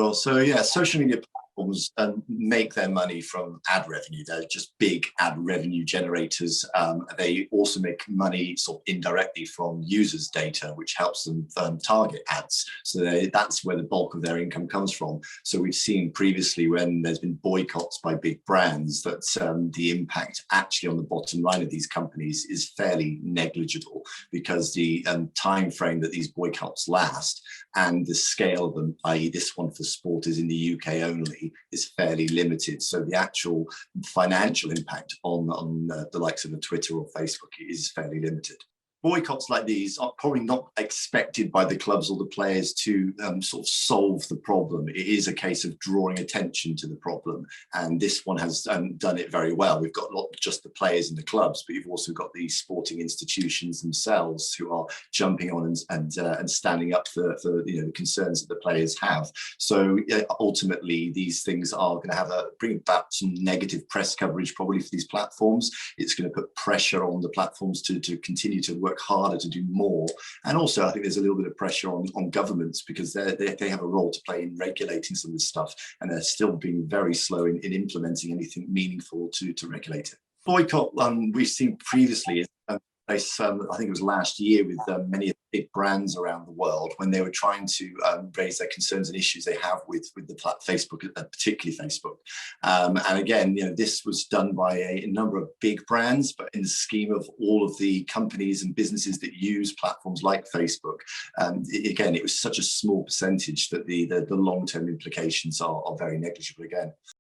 Well, so yeah, social media platforms make their money from ad revenue. They're just big ad revenue generators. They also make money sort of indirectly from users' data, which helps them target ads. So that's where the bulk of their income comes from. So we've seen previously when there's been boycotts by big brands that the impact actually on the bottom line of these companies is fairly negligible, because the time frame that these boycotts last and the scale of them, i.e. this one for sport is in the UK only, is fairly limited. So the actual financial impact on the likes of a Twitter or Facebook is fairly limited. Boycotts like these are probably not expected by the clubs or the players to sort of solve the problem. It is a case of drawing attention to the problem. And this one has done it very well. We've got not just the players and the clubs, but you've also got the sporting institutions themselves who are jumping on and standing up for the concerns that the players have. So ultimately, these things are going to bring about some negative press coverage probably for these platforms. It's going to put pressure on the platforms to continue to work harder to do more. And also I think there's a little bit of pressure on governments, because they have a role to play in regulating some of this stuff, and they're still being very slow in implementing anything meaningful to regulate it. Boycott we've seen previously I think it was last year with many of the big brands around the world, when they were trying to raise their concerns and issues they have with the Facebook, particularly Facebook. And again, this was done by a number of big brands, but in the scheme of all of the companies and businesses that use platforms like Facebook, again, it was such a small percentage that the long-term implications are very negligible again.